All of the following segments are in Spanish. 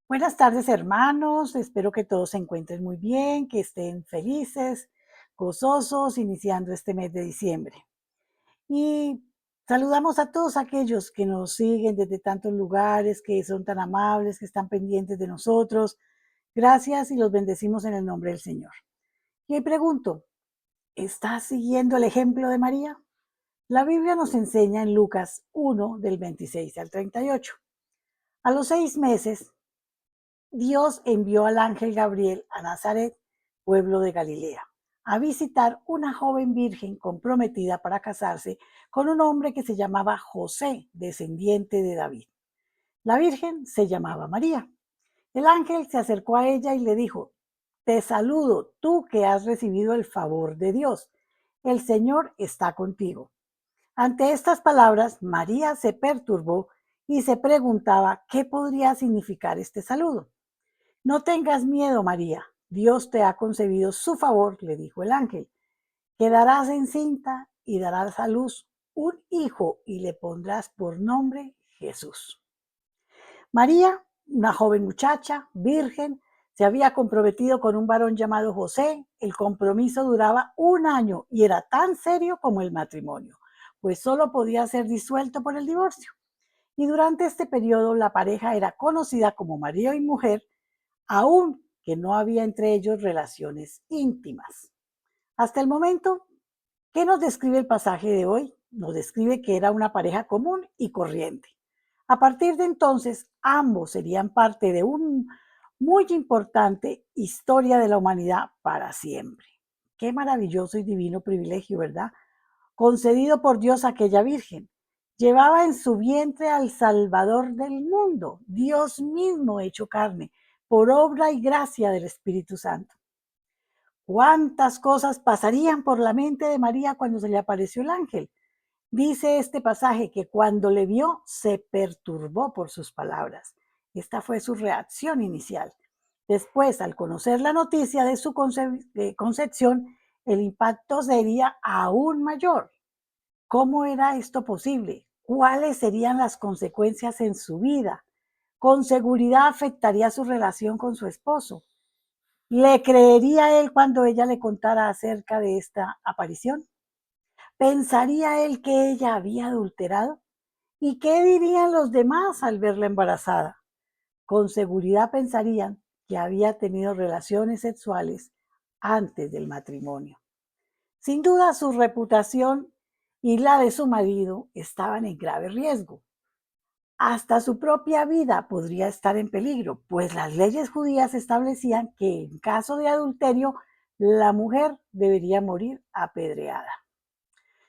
Buenas tardes, hermanos. Espero que todos se encuentren muy bien, que estén felices, gozosos, iniciando este mes de diciembre. Y saludamos a todos aquellos que nos siguen desde tantos lugares, que son tan amables, que están pendientes de nosotros. Gracias y los bendecimos en el nombre del Señor. Y hoy pregunto, ¿estás siguiendo el ejemplo de María? La Biblia nos enseña en Lucas 1, del 26 al 38. A los 6 meses, Dios envió al ángel Gabriel a Nazaret, pueblo de Galilea, a visitar una joven virgen comprometida para casarse con un hombre que se llamaba José, descendiente de David. La virgen se llamaba María. El ángel se acercó a ella y le dijo: Te saludo, tú que has recibido el favor de Dios. El Señor está contigo. Ante estas palabras, María se perturbó y se preguntaba qué podría significar este saludo. No tengas miedo, María. Dios te ha concedido su favor, le dijo el ángel. Quedarás encinta y darás a luz un hijo y le pondrás por nombre Jesús. María, una joven muchacha, virgen, se había comprometido con un varón llamado José. El compromiso duraba un año y era tan serio como el matrimonio, pues solo podía ser disuelto por el divorcio. Y durante este periodo la pareja era conocida como marido y mujer, aun que no había entre ellos relaciones íntimas. Hasta el momento, ¿qué nos describe el pasaje de hoy? Nos describe que era una pareja común y corriente. A partir de entonces, ambos serían parte de un muy importante historia de la humanidad para siempre. Qué maravilloso y divino privilegio, ¿verdad? Concedido por Dios a aquella virgen. Llevaba en su vientre al Salvador del mundo, Dios mismo hecho carne, por obra y gracia del Espíritu Santo. ¿Cuántas cosas pasarían por la mente de María cuando se le apareció el ángel? Dice este pasaje que cuando le vio se perturbó por sus palabras. Esta fue su reacción inicial. Después, al conocer la noticia de su concepción, el impacto sería aún mayor. ¿Cómo era esto posible? ¿Cuáles serían las consecuencias en su vida? Con seguridad afectaría su relación con su esposo. ¿Le creería él cuando ella le contara acerca de esta aparición? ¿Pensaría él que ella había adulterado? ¿Y qué dirían los demás al verla embarazada? Con seguridad pensarían que había tenido relaciones sexuales antes del matrimonio. Sin duda, su reputación y la de su marido estaban en grave riesgo. Hasta su propia vida podría estar en peligro, pues las leyes judías establecían que en caso de adulterio, la mujer debería morir apedreada.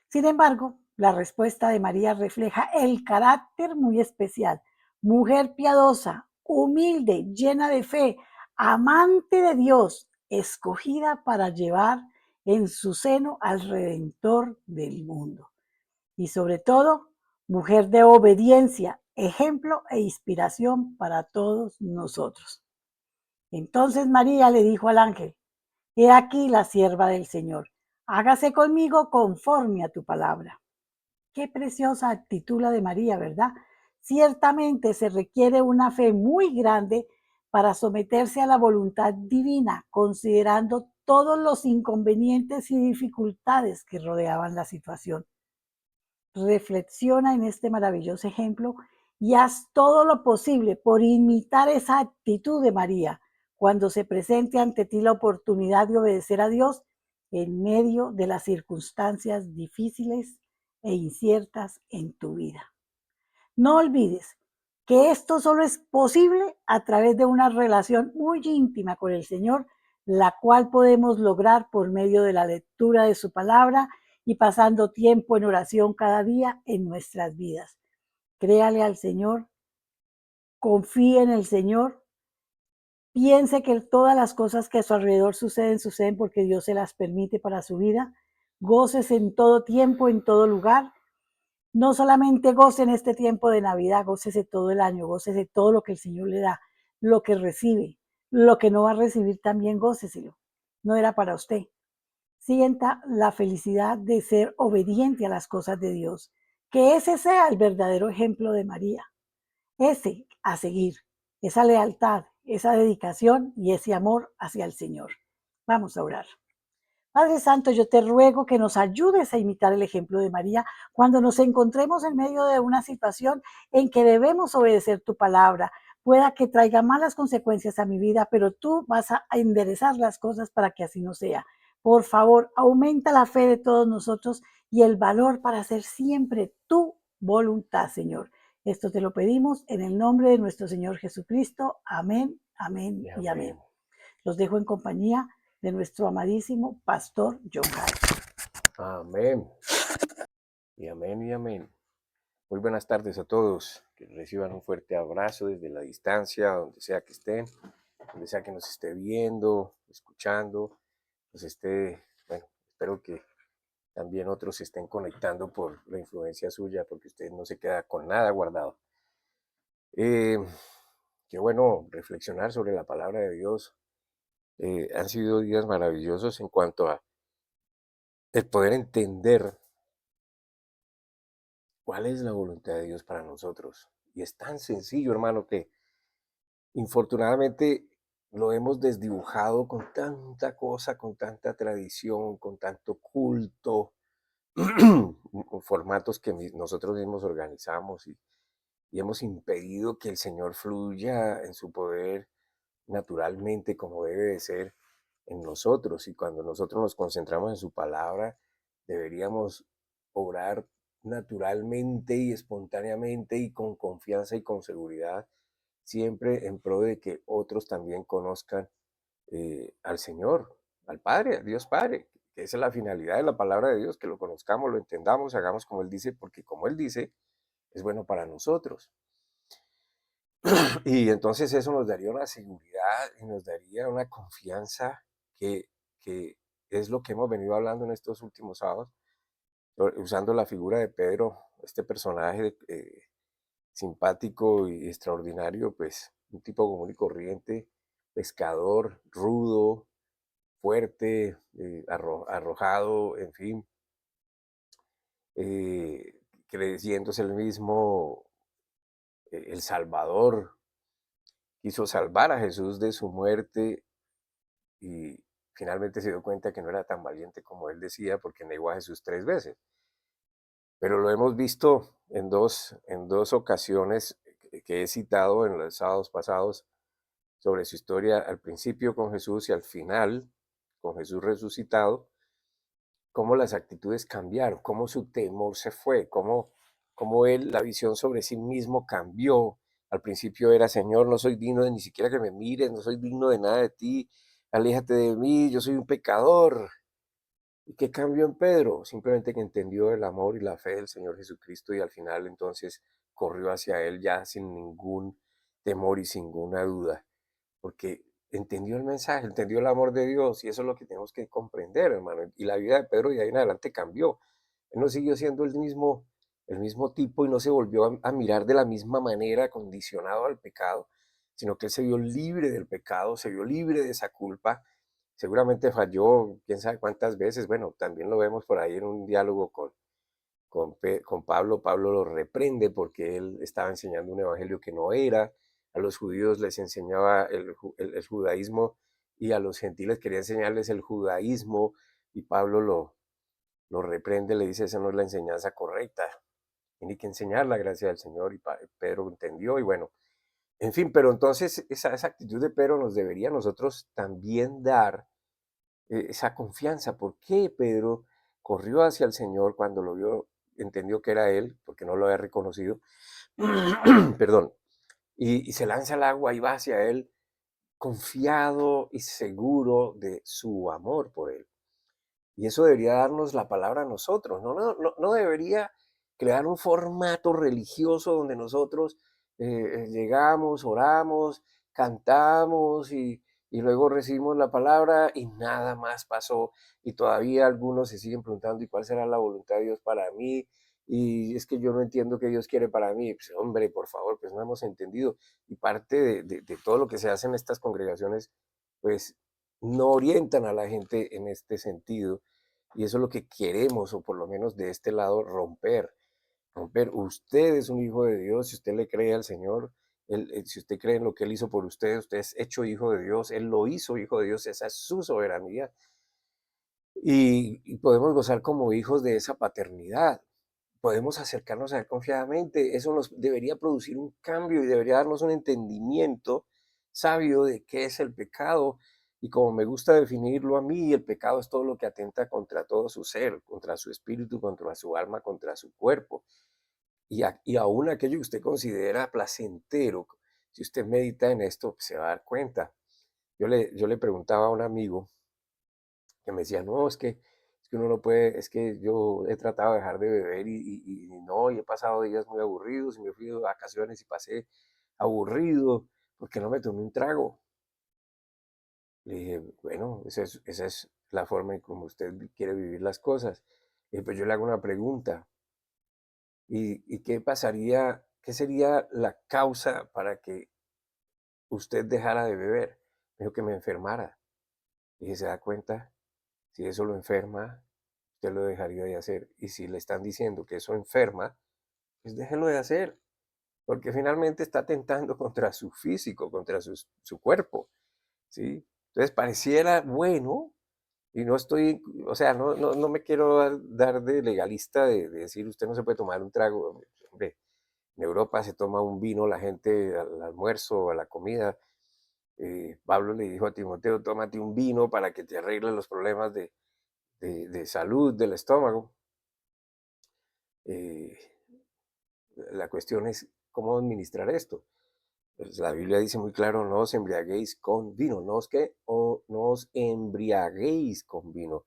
Sin embargo, la respuesta de María refleja el carácter muy especial. Mujer piadosa, humilde, llena de fe, amante de Dios, escogida para llevar en su seno al Redentor del mundo. Y sobre todo, mujer de obediencia, ejemplo e inspiración para todos nosotros. Entonces María le dijo al ángel: He aquí la sierva del Señor, hágase conmigo conforme a tu palabra. Qué preciosa actitud la de María, ¿verdad? Ciertamente se requiere una fe muy grande para someterse a la voluntad divina, considerando todos los inconvenientes y dificultades que rodeaban la situación. Reflexiona en este maravilloso ejemplo y haz todo lo posible por imitar esa actitud de María cuando se presente ante ti la oportunidad de obedecer a Dios en medio de las circunstancias difíciles e inciertas en tu vida. No olvides que esto solo es posible a través de una relación muy íntima con el Señor, la cual podemos lograr por medio de la lectura de su palabra y pasando tiempo en oración cada día en nuestras vidas. Créale al Señor, confíe en el Señor, piense que todas las cosas que a su alrededor suceden porque Dios se las permite para su vida. Goces en todo tiempo, en todo lugar. No solamente goce en este tiempo de Navidad, gócese todo el año, gócese todo lo que el Señor le da, lo que recibe, lo que no va a recibir también góceselo. No era para usted. Sienta la felicidad de ser obediente a las cosas de Dios. Que ese sea el verdadero ejemplo de María, ese a seguir. esa lealtad, esa dedicación y ese amor hacia el Señor. Vamos a orar. Padre Santo, yo te ruego que nos ayudes a imitar el ejemplo de María cuando nos encontremos en medio de una situación en que debemos obedecer tu palabra. Pueda que traiga malas consecuencias a mi vida, pero tú vas a enderezar las cosas para que así no sea. Por favor, aumenta la fe de todos nosotros y el valor para hacer siempre tu voluntad, Señor. Esto te lo pedimos en el nombre de nuestro Señor Jesucristo. Amén, amén Y y amén. amén. Los dejo en compañía de nuestro amadísimo pastor John Hart. Amén. Y amén y amén. Muy buenas tardes a todos. Que reciban un fuerte abrazo desde la distancia, donde sea que estén, donde sea que nos esté viendo, escuchando. Pues bueno, espero que también otros se estén conectando por la influencia suya, porque usted no se queda con nada guardado. Eh, Qué bueno reflexionar sobre la palabra de Dios. Han sido días maravillosos en cuanto a el poder entender cuál es la voluntad de Dios para nosotros. Y es tan sencillo, hermano, que infortunadamente lo hemos desdibujado con tanta cosa, con tanta tradición, con tanto culto, formatos que nosotros mismos organizamos y hemos impedido que el Señor fluya en su poder naturalmente como debe de ser en nosotros. Y cuando nosotros nos concentramos en su palabra, deberíamos obrar naturalmente y espontáneamente y con confianza y con seguridad, siempre en pro de que otros también conozcan al Señor, al Padre, al Dios Padre, que esa es la finalidad de la palabra de Dios, que lo conozcamos, lo entendamos, hagamos como Él dice, porque como Él dice, es bueno para nosotros. Y entonces eso nos daría una seguridad y nos daría una confianza que es lo que hemos venido hablando en estos últimos sábados, usando la figura de Pedro, este personaje simpático y extraordinario, pues un tipo común y corriente, pescador, rudo, fuerte, arrojado, en fin, creyéndose el mismo, el Salvador, quiso salvar a Jesús de su muerte y finalmente se dio cuenta que no era tan valiente como él decía porque negó a Jesús 3 veces. Pero lo hemos visto en dos ocasiones que he citado en los sábados pasados sobre su historia al principio con Jesús y al final con Jesús resucitado, cómo las actitudes cambiaron, cómo su temor se fue, cómo él, la visión sobre sí mismo cambió. Al principio era, Señor, no soy digno de ni siquiera que me mires, no soy digno de nada de ti, aléjate de mí, yo soy un pecador. ¿Y qué cambió en Pedro? Simplemente que entendió el amor y la fe del Señor Jesucristo y al final entonces corrió hacia él ya sin ningún temor y sin ninguna duda, porque entendió el mensaje, entendió el amor de Dios y eso es lo que tenemos que comprender, hermano. Y la vida de Pedro de ahí en adelante cambió. Él no siguió siendo el mismo tipo y no se volvió a mirar de la misma manera condicionado al pecado, sino que él se vio libre del pecado, se vio libre de esa culpa. Seguramente falló, quién sabe cuántas veces. Bueno, también lo vemos por ahí en un diálogo con Pablo. Pablo lo reprende porque él estaba enseñando un evangelio que no era. A los judíos les enseñaba el judaísmo y a los gentiles quería enseñarles el judaísmo y Pablo lo reprende, le dice, esa no es la enseñanza correcta. Tiene que enseñar la gracia del Señor y Pedro entendió y bueno, en fin, pero entonces esa actitud de Pedro nos debería a nosotros también dar esa confianza. ¿Por qué Pedro corrió hacia el Señor cuando lo vio, entendió que era él, porque no lo había reconocido, perdón, y se lanza al agua y va hacia él confiado y seguro de su amor por él? Y eso debería darnos la palabra a nosotros, no debería crear un formato religioso donde nosotros llegamos, oramos, cantamos y luego recibimos la palabra y nada más pasó. Y todavía algunos se siguen preguntando, ¿y cuál será la voluntad de Dios para mí? Y es que yo no entiendo qué Dios quiere para mí. Pues, hombre, por favor, pues no hemos entendido. Y parte de todo lo que se hace en estas congregaciones, pues no orientan a la gente en este sentido y eso es lo que queremos, o por lo menos de este lado, romper. Romper. Usted es un hijo de Dios, si usted le cree al Señor, Si usted cree en lo que Él hizo por usted, usted es hecho hijo de Dios, Él lo hizo hijo de Dios, esa es su soberanía. Y podemos gozar como hijos de esa paternidad. Podemos acercarnos a Él confiadamente. Eso nos debería producir un cambio y debería darnos un entendimiento sabio de qué es el pecado. Y como me gusta definirlo a mí, el pecado es todo lo que atenta contra todo su ser, contra su espíritu, contra su alma, contra su cuerpo. Y aún aquello que usted considera placentero, si usted medita en esto, pues, se va a dar cuenta. Yo le preguntaba a un amigo que me decía, no, es que uno no puede, es que yo he tratado de dejar de beber y no, y he pasado días muy aburridos y me fui de vacaciones y pasé aburrido porque no me tomé un trago. Le dije, bueno, esa es la forma en como usted quiere vivir las cosas. Y pues yo le hago una pregunta, ¿y qué pasaría, qué sería la causa para que usted dejara de beber? Me dijo que me enfermara. Y dije, ¿se da cuenta? Si eso lo enferma, usted lo dejaría de hacer. Y si le están diciendo que eso enferma, pues déjelo de hacer, porque finalmente está tentando contra su físico, contra su cuerpo, ¿sí? Entonces pareciera bueno, y no estoy, o sea, no me quiero dar de legalista de decir usted no se puede tomar un trago. Hombre, en Europa se toma un vino la gente al almuerzo o a la comida. Pablo le dijo a Timoteo, tómate un vino para que te arregle los problemas de salud del estómago. Eh, la cuestión es cómo administrar esto. Pues la Biblia dice muy claro, no os embriaguéis con vino, no os embriaguéis con vino.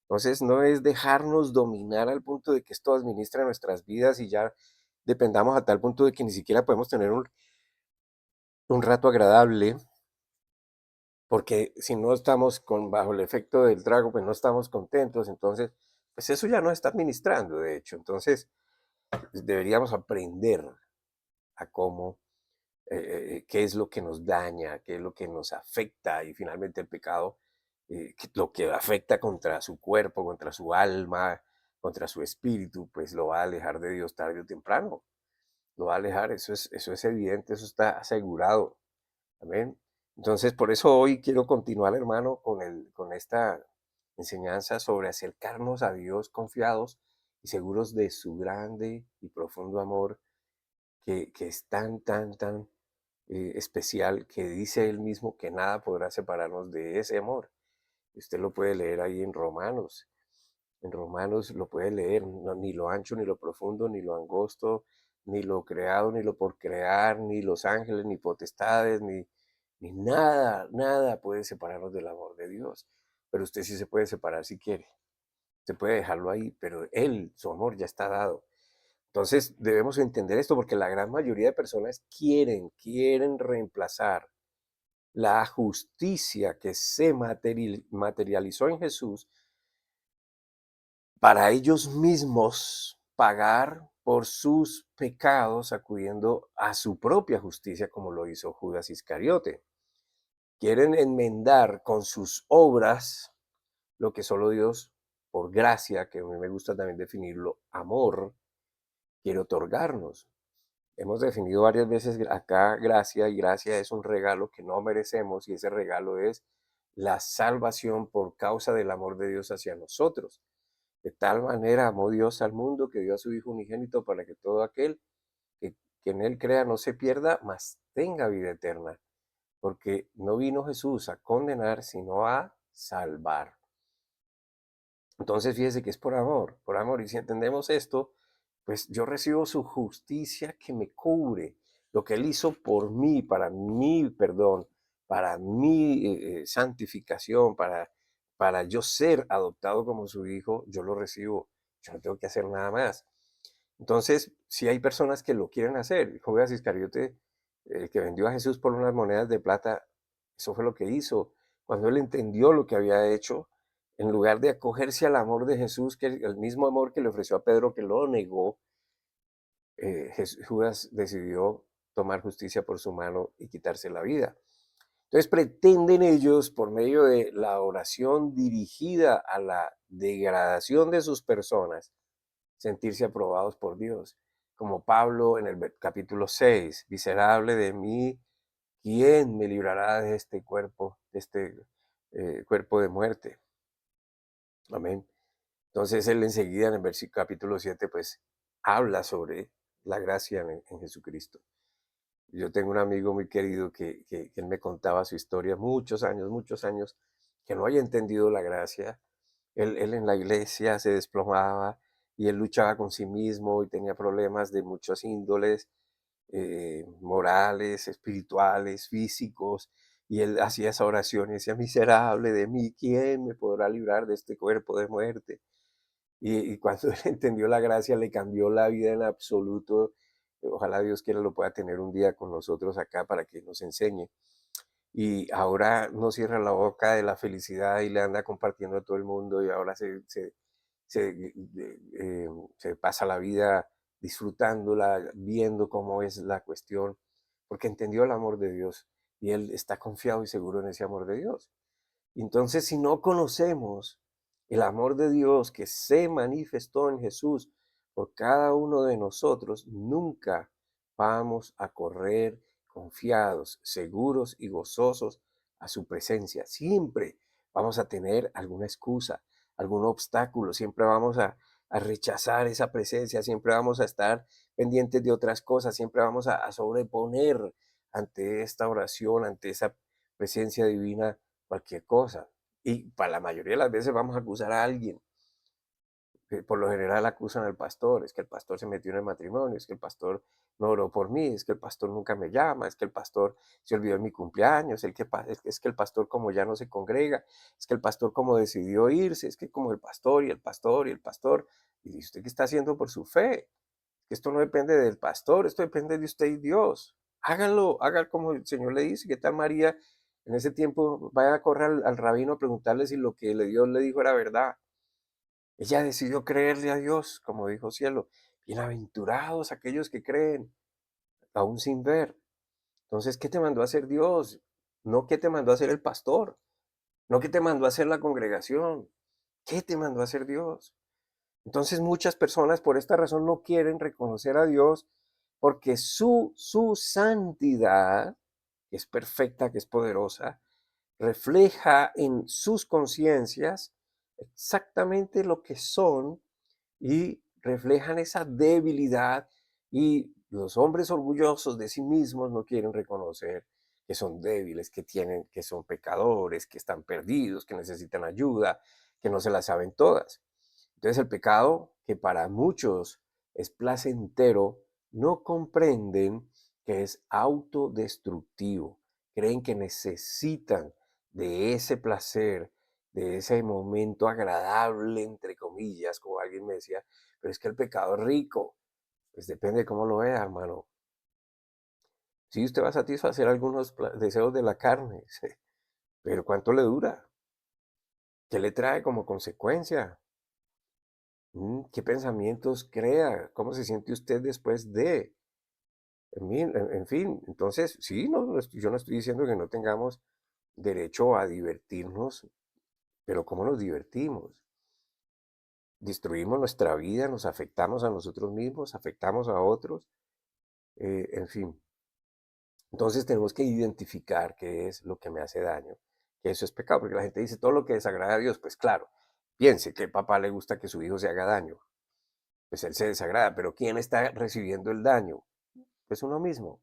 Entonces no es dejarnos dominar al punto de que esto administra nuestras vidas y ya dependamos a tal punto de que ni siquiera podemos tener un rato agradable, porque si no estamos bajo el efecto del trago, pues no estamos contentos, entonces, pues eso ya no está administrando, de hecho. Entonces, pues deberíamos aprender a cómo, qué es lo que nos daña, qué es lo que nos afecta y finalmente el pecado, lo que afecta contra su cuerpo, contra su alma, contra su espíritu, pues lo va a alejar de Dios tarde o temprano, lo va a alejar, eso es evidente, eso está asegurado. Amén. Entonces, por eso hoy quiero continuar, hermano, con esta enseñanza sobre acercarnos a Dios confiados y seguros de su grande y profundo amor, que es tan especial, que dice él mismo que nada podrá separarnos de ese amor. Usted lo puede leer ahí en Romanos. En Romanos lo puede leer, ni lo ancho, ni lo profundo, ni lo angosto, ni lo creado, ni lo por crear, ni los ángeles, ni potestades, ni nada puede separarnos del amor de Dios. Pero usted sí se puede separar si quiere. Se puede dejarlo ahí, pero Él, su amor ya está dado. Entonces debemos entender esto porque la gran mayoría de personas quieren reemplazar la justicia que se materializó en Jesús para ellos mismos pagar por sus pecados acudiendo a su propia justicia como lo hizo Judas Iscariote. Quieren enmendar con sus obras lo que solo Dios, por gracia, que a mí me gusta también definirlo, amor, quiere otorgarnos. Hemos definido varias veces acá gracia, y gracia es un regalo que no merecemos, y ese regalo es la salvación por causa del amor de Dios hacia nosotros. De tal manera amó Dios al mundo que dio a su Hijo unigénito para que todo aquel que en él crea no se pierda, mas tenga vida eterna. Porque no vino Jesús a condenar, sino a salvar. Entonces fíjese que es por amor, por amor. Y si entendemos esto, pues yo recibo su justicia que me cubre, lo que Él hizo por mí, para mi perdón, para mi santificación, para yo ser adoptado como su hijo, yo lo recibo. Yo no tengo que hacer nada más. Entonces, si hay personas que lo quieren hacer, Judas Iscariote, el que vendió a Jesús por unas monedas de plata, eso fue lo que hizo. Cuando él entendió lo que había hecho, en lugar de acogerse al amor de Jesús, que el mismo amor que le ofreció a Pedro, que lo negó, Judas decidió tomar justicia por su mano y quitarse la vida. Entonces pretenden ellos, por medio de la oración dirigida a la degradación de sus personas, sentirse aprobados por Dios. como Pablo en el capítulo 6, miserable de mí, ¿quién me librará de este cuerpo, de este cuerpo de muerte? Amén. Entonces él enseguida en el versículo capítulo 7 pues habla sobre la gracia en Jesucristo. Yo tengo un amigo muy querido que él me contaba su historia, muchos años, que no haya entendido la gracia. Él en la iglesia se desplomaba y él luchaba con sí mismo y tenía problemas de muchos índoles, morales, espirituales, físicos, y él hacía esa oración y decía, miserable de mí, ¿quién me podrá librar de este cuerpo de muerte? Y cuando él entendió la gracia, le cambió la vida en absoluto. Ojalá Dios quiera lo pueda tener un día con nosotros acá para que nos enseñe. Y ahora no cierra la boca de la felicidad y le anda compartiendo a todo el mundo y ahora se pasa la vida disfrutándola, viendo cómo es la cuestión, porque entendió el amor de Dios y él está confiado y seguro en ese amor de Dios. Entonces, si no conocemos el amor de Dios que se manifestó en Jesús por cada uno de nosotros, nunca vamos a correr confiados, seguros y gozosos a su presencia. Siempre vamos a tener alguna excusa, algún obstáculo, siempre vamos a rechazar esa presencia, siempre vamos a estar pendientes de otras cosas, siempre vamos a sobreponer ante esta oración, ante esa presencia divina cualquier cosa. Y para la mayoría de las veces vamos a acusar a alguien. Por lo general acusan al pastor, es que el pastor se metió en el matrimonio, es que el pastor no oró por mí, es que el pastor nunca me llama, es que el pastor se olvidó de mi cumpleaños, es que el pastor como ya no se congrega, es que el pastor como decidió irse, es que como el pastor y el pastor y el pastor. Y dice, ¿usted qué está haciendo por su fe? Esto no depende del pastor, esto depende de usted y Dios. Háganlo, hagan como el Señor le dice. ¿Qué tal María? En ese tiempo vaya a correr al rabino a preguntarle si lo que Dios le dijo era verdad. Ella decidió creerle a Dios, como dijo Cielo. Bienaventurados aquellos que creen, aún sin ver. Entonces, ¿qué te mandó a hacer Dios? No qué te mandó a hacer el pastor, no qué te mandó a hacer la congregación. ¿Qué te mandó a hacer Dios? Entonces muchas personas por esta razón no quieren reconocer a Dios porque su santidad, que es perfecta, que es poderosa, refleja en sus conciencias exactamente lo que son y reflejan esa debilidad y los hombres orgullosos de sí mismos no quieren reconocer que son débiles, que son pecadores, que están perdidos, que necesitan ayuda, que no se las saben todas. Entonces el pecado, que para muchos es placentero, no comprenden que es autodestructivo. Creen que necesitan de ese placer, de ese momento agradable, entre comillas, como alguien me decía, pero es que el pecado es rico. Pues depende de cómo lo vea, hermano. Sí, usted va a satisfacer algunos deseos de la carne, sí, pero ¿cuánto le dura? ¿Qué le trae como consecuencia? ¿Qué pensamientos crea? ¿Cómo se siente usted después de? En fin, entonces, sí, yo no estoy diciendo que no tengamos derecho a divertirnos, pero ¿cómo nos divertimos? Destruimos nuestra vida, nos afectamos a nosotros mismos, afectamos a otros, en fin. Entonces tenemos que identificar qué es lo que me hace daño, que eso es pecado, porque la gente dice todo lo que desagrada a Dios, pues claro, piense que al papá le gusta que su hijo se haga daño, pues él se desagrada, pero ¿quién está recibiendo el daño? Pues uno mismo,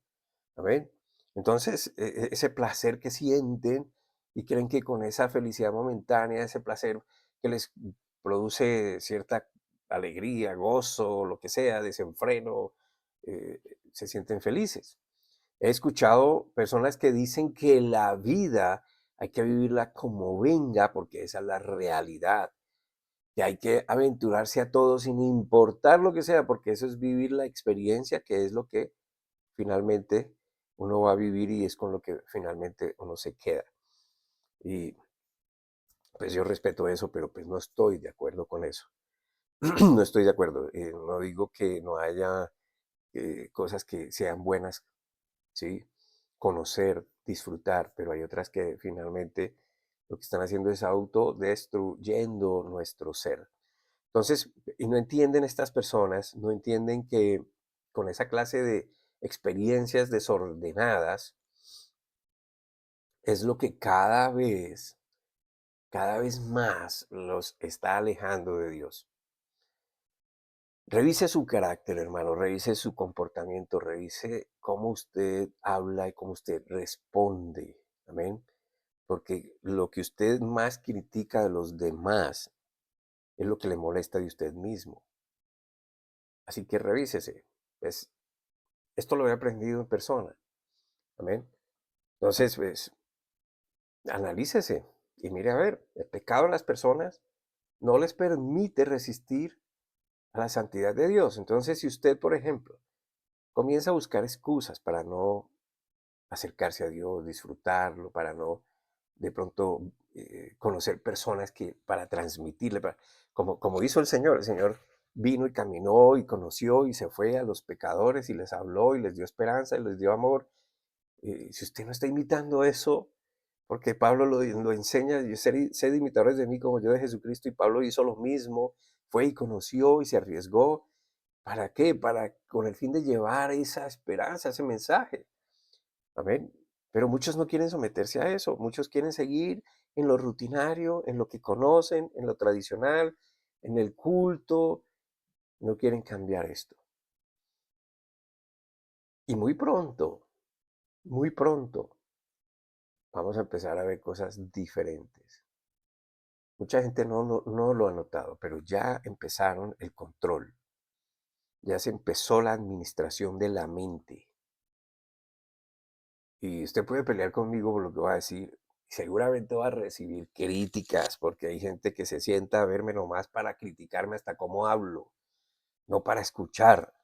¿ven? Entonces, ese placer que sienten y creen que con esa felicidad momentánea, ese placer que les produce cierta alegría, gozo, lo que sea, desenfreno, se sienten felices. He escuchado personas que dicen que la vida hay que vivirla como venga, porque esa es la realidad, que hay que aventurarse a todo sin importar lo que sea, porque eso es vivir la experiencia, que es lo que finalmente uno va a vivir y es con lo que finalmente uno se queda. Y pues yo respeto eso, pero pues no estoy de acuerdo con eso. No estoy de acuerdo. No digo que no haya cosas que sean buenas, ¿sí? Conocer, disfrutar, pero hay otras que finalmente lo que están haciendo es autodestruyendo nuestro ser. Entonces, y no entienden estas personas, no entienden que con esa clase de experiencias desordenadas, es lo que cada vez más los está alejando de Dios. Revise su carácter, hermano, revise su comportamiento, revise cómo usted habla y cómo usted responde. Amén. Porque lo que usted más critica de los demás es lo que le molesta de usted mismo. Así que revísese. Pues, esto lo he aprendido en persona. Amén. Entonces, pues, analícese y mire a ver, el pecado en las personas no les permite resistir a la santidad de Dios. Entonces, si usted, por ejemplo, comienza a buscar excusas para no acercarse a Dios, disfrutarlo, para no de pronto conocer personas que para transmitirle, como hizo el Señor vino y caminó y conoció y se fue a los pecadores y les habló y les dio esperanza y les dio amor. Si usted no está imitando eso, porque Pablo lo enseña, sed imitadores de mí como yo de Jesucristo, y Pablo hizo lo mismo, fue y conoció y se arriesgó. ¿Para qué? Para con el fin de llevar esa esperanza, ese mensaje. Amén. Pero muchos no quieren someterse a eso, muchos quieren seguir en lo rutinario, en lo que conocen, en lo tradicional, en el culto, no quieren cambiar esto. Y muy pronto, vamos a empezar a ver cosas diferentes. Mucha gente no lo ha notado, pero ya empezaron el control, ya se empezó la administración de la mente. Y usted puede pelear conmigo por lo que va a decir. Seguramente va a recibir críticas, porque hay gente que se sienta a verme nomás para criticarme hasta cómo hablo, no para escuchar.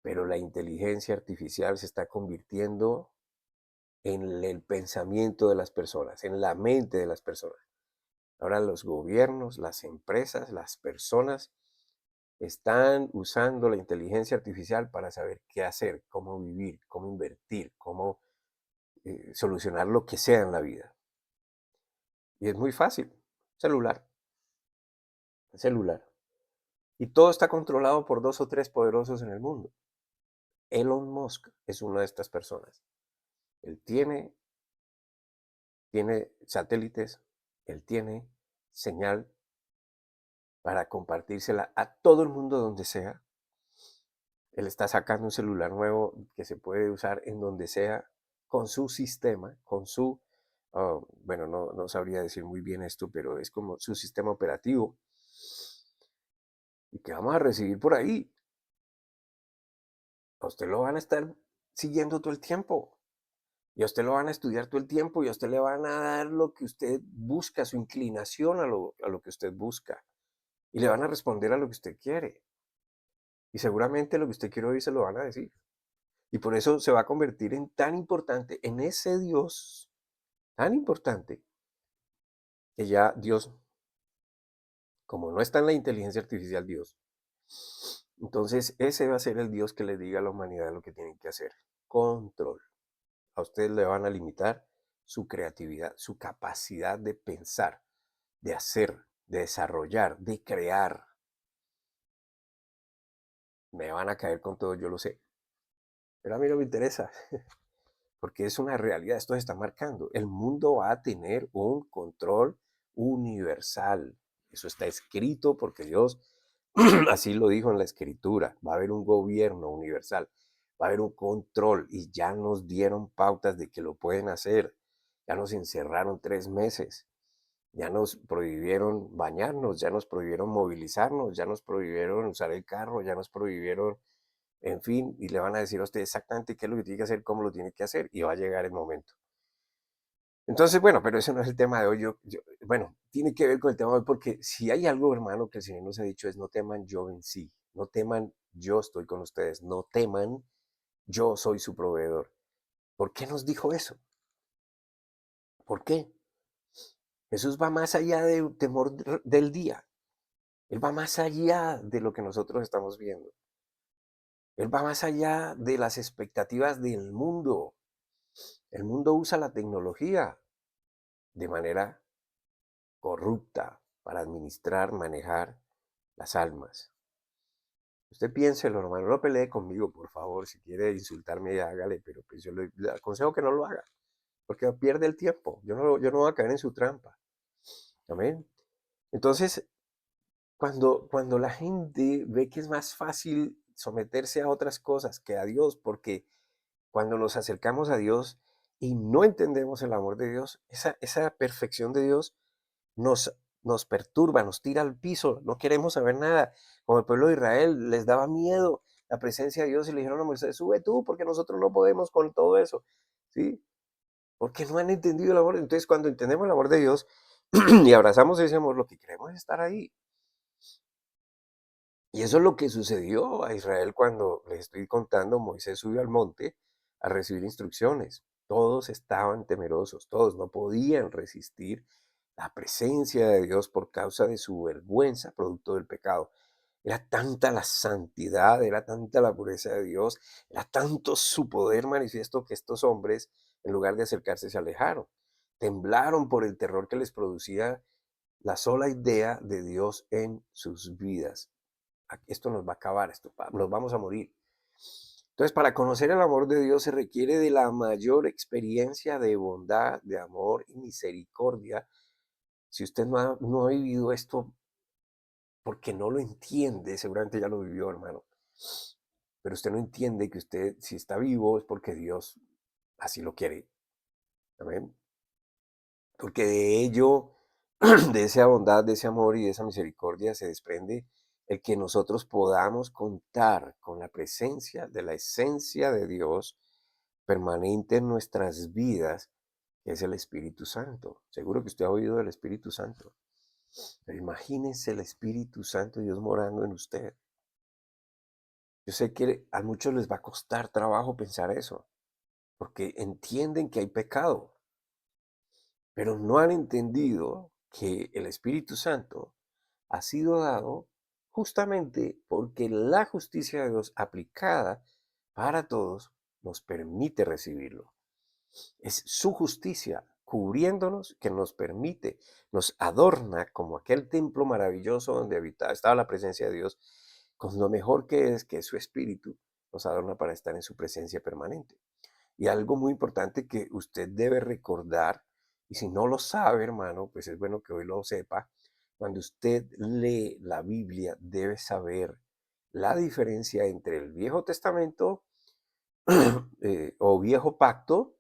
Pero la inteligencia artificial se está convirtiendo en el pensamiento de las personas, en la mente de las personas. Ahora los gobiernos, las empresas, las personas están usando la inteligencia artificial para saber qué hacer, cómo vivir, cómo invertir, cómo solucionar lo que sea en la vida. Y es muy fácil. Celular, celular. Y todo está controlado por dos o tres poderosos en el mundo. Elon Musk es una de estas personas. Él tiene satélites, él tiene señal para compartírsela a todo el mundo donde sea. Él está sacando un celular nuevo que se puede usar en donde sea con su sistema, con su, bueno, no sabría decir muy bien esto, pero es como su sistema operativo y que vamos a recibir por ahí. A usted lo van a estar siguiendo todo el tiempo. Y a usted lo van a estudiar todo el tiempo y a usted le van a dar lo que usted busca, su inclinación a lo que usted busca. Y le van a responder a lo que usted quiere. Y seguramente lo que usted quiere oír se lo van a decir. Y por eso se va a convertir en tan importante, en ese Dios tan importante, que ya Dios, como no está en la inteligencia artificial Dios, entonces ese va a ser el Dios que le diga a la humanidad lo que tienen que hacer. Control. A ustedes le van a limitar su creatividad, su capacidad de pensar, de hacer, de desarrollar, de crear. Me van a caer con todo, yo lo sé. Pero a mí no me interesa, porque es una realidad, esto se está marcando. El mundo va a tener un control universal. Eso está escrito porque Dios así lo dijo en la escritura. Va a haber un gobierno universal, va a haber un control y ya nos dieron pautas de que lo pueden hacer. Ya nos encerraron 3 meses. Ya nos prohibieron bañarnos, ya nos prohibieron movilizarnos, ya nos prohibieron usar el carro, ya nos prohibieron, en fin, y le van a decir a usted exactamente qué es lo que tiene que hacer, cómo lo tiene que hacer, y va a llegar el momento. Entonces, bueno, pero ese no es el tema de hoy. Bueno, tiene que ver con el tema de hoy, porque si hay algo, hermano, que el Señor nos ha dicho es: no teman, yo vencí, no teman, yo estoy con ustedes, no teman, yo soy su proveedor. ¿Por qué nos dijo eso? ¿Por qué? Jesús va más allá del temor del día. Él va más allá de lo que nosotros estamos viendo. Él va más allá de las expectativas del mundo. El mundo usa la tecnología de manera corrupta para administrar, manejar las almas. Usted piénselo, hermano, no pelee conmigo, por favor. Si quiere insultarme, hágale, pero pues yo le aconsejo que no lo haga, porque pierde el tiempo. Yo no voy a caer en su trampa. Amén. Entonces, cuando la gente ve que es más fácil someterse a otras cosas que a Dios, porque cuando nos acercamos a Dios y no entendemos el amor de Dios, esa perfección de Dios nos perturba, nos tira al piso, no queremos saber nada. Como el pueblo de Israel les daba miedo la presencia de Dios y le dijeron a Moisés, sube tú, porque nosotros no podemos con todo eso, ¿sí? Porque no han entendido el amor. Entonces, cuando entendemos el amor de Dios y abrazamos ese amor, lo que queremos es estar ahí. Y eso es lo que sucedió a Israel cuando les estoy contando, Moisés subió al monte a recibir instrucciones. Todos estaban temerosos, todos no podían resistir la presencia de Dios por causa de su vergüenza, producto del pecado. Era tanta la santidad, era tanta la pureza de Dios, era tanto su poder manifiesto que estos hombres, en lugar de acercarse, se alejaron. Temblaron por el terror que les producía la sola idea de Dios en sus vidas. Esto nos va a acabar, nos vamos a morir. Entonces, para conocer el amor de Dios se requiere de la mayor experiencia de bondad, de amor y misericordia. Si usted no ha vivido esto porque no lo entiende, seguramente ya lo vivió, hermano. Pero usted no entiende que usted, si está vivo, es porque Dios así lo quiere. Amén. Porque de ello, de esa bondad, de ese amor y de esa misericordia se desprende el que nosotros podamos contar con la presencia de la esencia de Dios permanente en nuestras vidas, que es el Espíritu Santo. Seguro que usted ha oído del Espíritu Santo. Pero imagínense el Espíritu Santo y Dios morando en usted. Yo sé que a muchos les va a costar trabajo pensar eso, porque entienden que hay pecado, pero no han entendido que el Espíritu Santo ha sido dado justamente porque la justicia de Dios aplicada para todos nos permite recibirlo. Es su justicia cubriéndonos que nos permite, nos adorna como aquel templo maravilloso donde estaba la presencia de Dios, con lo mejor que es su espíritu, nos adorna para estar en su presencia permanente. Y algo muy importante que usted debe recordar, y si no lo sabe, hermano, pues es bueno que hoy lo sepa, cuando usted lee la Biblia, debe saber la diferencia entre el Viejo Testamento o Viejo Pacto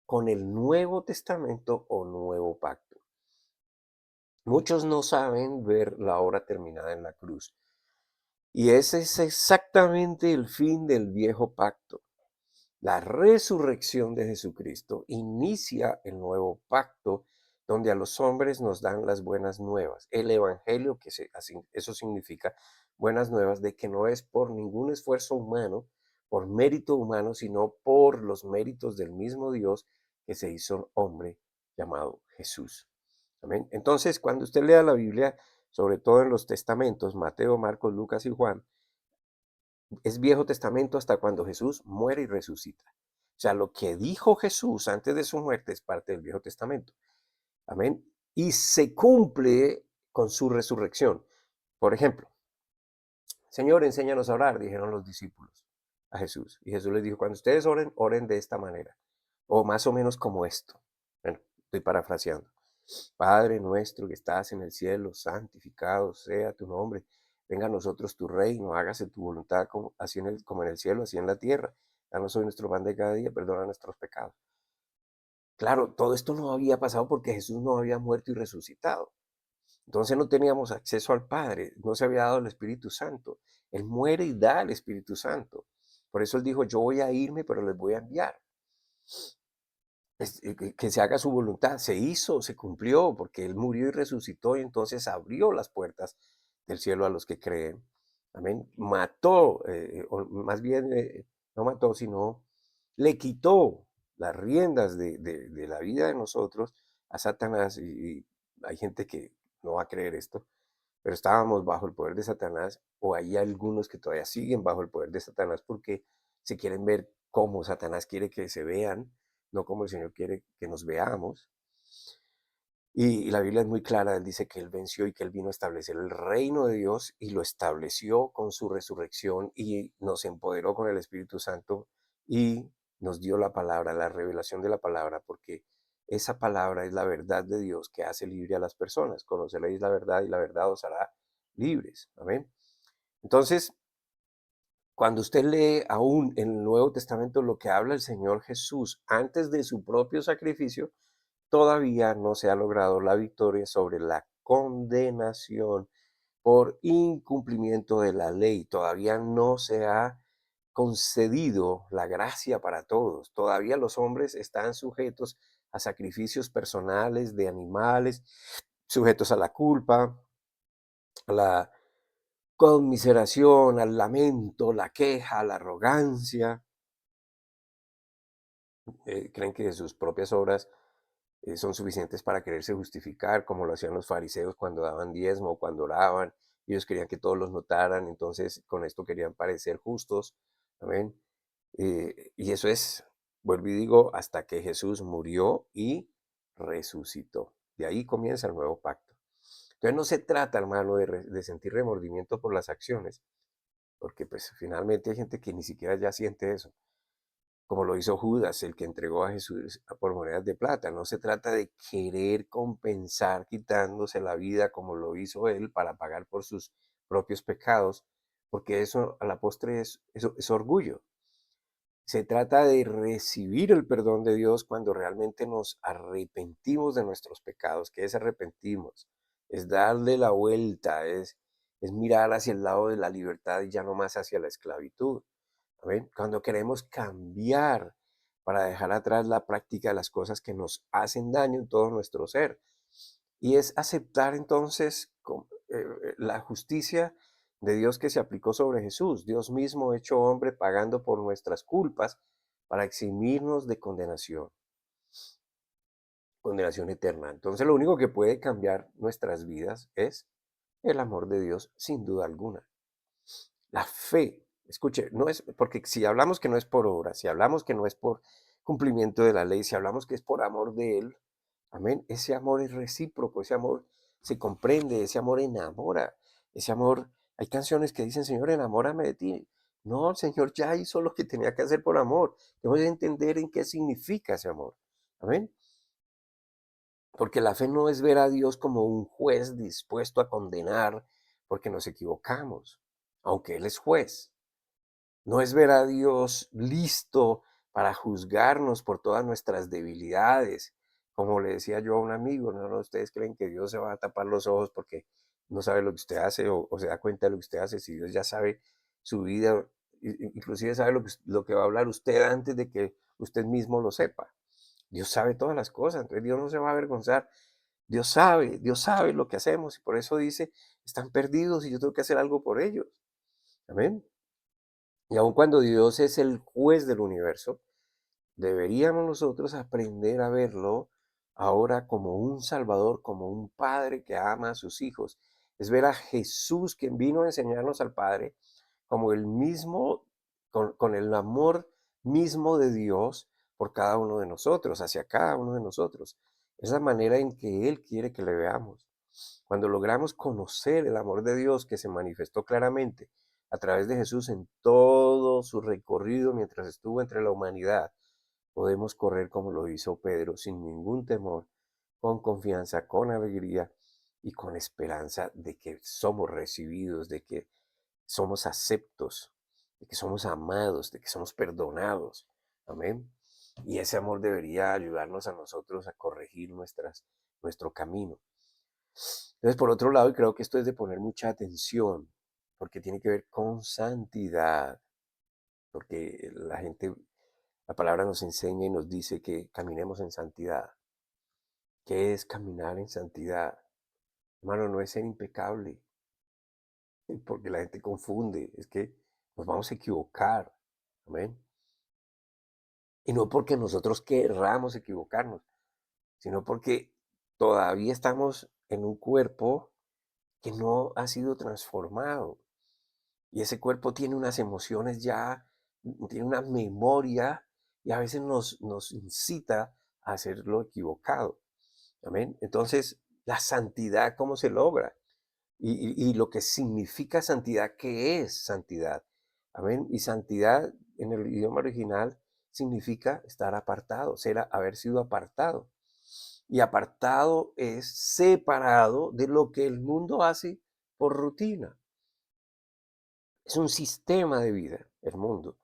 con el Nuevo Testamento o Nuevo Pacto. Muchos no saben ver la obra terminada en la cruz. Y ese es exactamente el fin del Viejo Pacto. La resurrección de Jesucristo inicia el nuevo pacto donde a los hombres nos dan las buenas nuevas. El evangelio, eso significa buenas nuevas de que no es por ningún esfuerzo humano, por mérito humano, sino por los méritos del mismo Dios que se hizo hombre llamado Jesús. Amén. Entonces, cuando usted lea la Biblia, sobre todo en los testamentos, Mateo, Marcos, Lucas y Juan, es Viejo Testamento hasta cuando Jesús muere y resucita. O sea, lo que dijo Jesús antes de su muerte es parte del Viejo Testamento. Amén. Y se cumple con su resurrección. Por ejemplo, Señor, enséñanos a orar, dijeron los discípulos a Jesús. Y Jesús les dijo, cuando ustedes oren, oren de esta manera. O más o menos como esto. Bueno, estoy parafraseando. Padre nuestro que estás en el cielo, santificado sea tu nombre. Venga a nosotros tu reino, hágase tu voluntad como en el cielo, así en la tierra. Danos hoy nuestro pan de cada día, perdona nuestros pecados. Claro, todo esto no había pasado porque Jesús no había muerto y resucitado. Entonces no teníamos acceso al Padre, no se había dado el Espíritu Santo. Él muere y da el Espíritu Santo. Por eso él dijo, yo voy a irme, pero les voy a enviar. Que se haga su voluntad. Se hizo, se cumplió, porque Él murió y resucitó y entonces abrió las puertas del cielo a los que creen. Amén. Mató, o más bien, no mató, sino le quitó las riendas de la vida de nosotros a Satanás. Y hay gente que no va a creer esto, pero estábamos bajo el poder de Satanás, o hay algunos que todavía siguen bajo el poder de Satanás porque se quieren ver como Satanás quiere que se vean, no como el Señor quiere que nos veamos. Y la Biblia es muy clara, él dice que él venció y que él vino a establecer el reino de Dios y lo estableció con su resurrección y nos empoderó con el Espíritu Santo y nos dio la palabra, la revelación de la palabra, porque esa palabra es la verdad de Dios que hace libre a las personas. Conoceréis la verdad y la verdad os hará libres. Amén. Entonces, cuando usted lee aún en el Nuevo Testamento lo que habla el Señor Jesús antes de su propio sacrificio, todavía no se ha logrado la victoria sobre la condenación por incumplimiento de la ley. Todavía no se ha concedido la gracia para todos. Todavía los hombres están sujetos a sacrificios personales de animales, sujetos a la culpa, a la conmiseración, al lamento, la queja, la arrogancia. Creen que sus propias obras son suficientes para quererse justificar, como lo hacían los fariseos cuando daban diezmo o cuando oraban. Ellos querían que todos los notaran, entonces con esto querían parecer justos. Amén. Y eso es, vuelvo y digo, hasta que Jesús murió y resucitó. De ahí comienza el nuevo pacto. Entonces no se trata, hermano, de sentir remordimiento por las acciones, porque pues finalmente hay gente que ni siquiera ya siente eso, como lo hizo Judas, el que entregó a Jesús por monedas de plata. No se trata de querer compensar quitándose la vida como lo hizo él para pagar por sus propios pecados, porque eso a la postre es orgullo. Se trata de recibir el perdón de Dios cuando realmente nos arrepentimos de nuestros pecados. ¿Qué es arrepentimos? Es darle la vuelta, es mirar hacia el lado de la libertad y ya no más hacia la esclavitud. ¿Amén? Cuando queremos cambiar para dejar atrás la práctica de las cosas que nos hacen daño en todo nuestro ser. Y es aceptar entonces la justicia de Dios que se aplicó sobre Jesús, Dios mismo hecho hombre pagando por nuestras culpas para eximirnos de condenación, condenación eterna. Entonces lo único que puede cambiar nuestras vidas es el amor de Dios, sin duda alguna. La fe, escuche, no es, porque si hablamos que no es por obra, si hablamos que no es por cumplimiento de la ley, si hablamos que es por amor de Él, amén, ese amor es recíproco, ese amor se comprende, ese amor enamora, ese amor, hay canciones que dicen, Señor, enamórame de ti. No, el Señor ya hizo lo que tenía que hacer por amor. Debemos de entender en qué significa ese amor. Amén. Porque la fe no es ver a Dios como un juez dispuesto a condenar porque nos equivocamos, aunque Él es juez. No es ver a Dios listo para juzgarnos por todas nuestras debilidades. Como le decía yo a un amigo, no, no, ustedes creen que Dios se va a tapar los ojos porque no sabe lo que usted hace o se da cuenta de lo que usted hace. Si Dios ya sabe su vida, inclusive sabe lo que va a hablar usted antes de que usted mismo lo sepa. Dios sabe todas las cosas, entonces Dios no se va a avergonzar. Dios sabe lo que hacemos y por eso dice, están perdidos y yo tengo que hacer algo por ellos. Amén. Y aun cuando Dios es el juez del universo, deberíamos nosotros aprender a verlo ahora como un Salvador, como un Padre que ama a sus hijos. Es ver a Jesús quien vino a enseñarnos al Padre como el mismo, con el amor mismo de Dios por cada uno de nosotros, hacia cada uno de nosotros. Es la manera en que Él quiere que le veamos. Cuando logramos conocer el amor de Dios que se manifestó claramente a través de Jesús en todo su recorrido mientras estuvo entre la humanidad, podemos correr como lo hizo Pedro, sin ningún temor, con confianza, con alegría y con esperanza de que somos recibidos, de que somos aceptos, de que somos amados, de que somos perdonados. Amén. Y ese amor debería ayudarnos a nosotros a corregir nuestro camino. Entonces, por otro lado, y creo que esto es de poner mucha atención, porque tiene que ver con santidad, porque la palabra nos enseña y nos dice que caminemos en santidad. ¿Qué es caminar en santidad? Hermano, no es ser impecable, porque la gente confunde, es que nos vamos a equivocar, amén. Y no porque nosotros querramos equivocarnos, sino porque todavía estamos en un cuerpo que no ha sido transformado. Y ese cuerpo tiene unas emociones ya, tiene una memoria y a veces nos incita a hacerlo equivocado. Amén. Entonces, la santidad, ¿cómo se logra? Y lo que significa santidad, ¿qué es santidad? Amén. Y santidad en el idioma original significa estar apartado, haber sido apartado. Y apartado es separado de lo que el mundo hace por rutina. Es un sistema de vida, el mundo.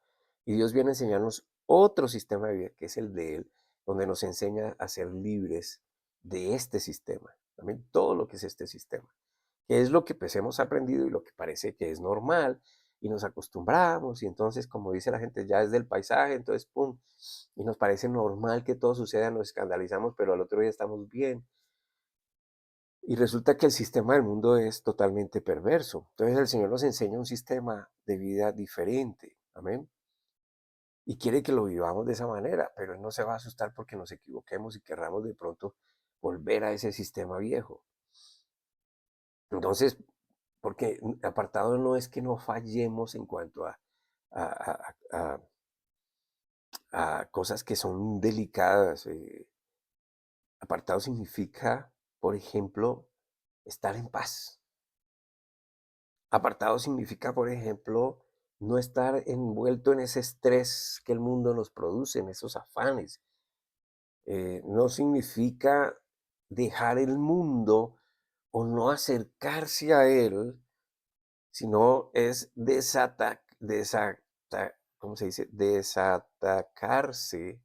Y Dios viene a enseñarnos otro sistema de vida, que es el de Él, donde nos enseña a ser libres de este sistema. También todo lo que es este sistema, que es lo que pues hemos aprendido y lo que parece que es normal, y nos acostumbramos, y entonces, como dice la gente, ya es del paisaje, entonces, pum, y nos parece normal que todo suceda, nos escandalizamos, pero al otro día estamos bien. Y resulta que el sistema del mundo es totalmente perverso. Entonces el Señor nos enseña un sistema de vida diferente. Amén. Y quiere que lo vivamos de esa manera, pero Él no se va a asustar porque nos equivoquemos y querramos de pronto volver a ese sistema viejo. Entonces, porque apartado no es que no fallemos en cuanto a, a- a- a cosas que son delicadas. Apartado significa, por ejemplo, estar en paz. Apartado significa, por ejemplo, no estar envuelto en ese estrés que el mundo nos produce, en esos afanes. No significa dejar el mundo o no acercarse a él, sino es ¿cómo se dice? Desatacarse,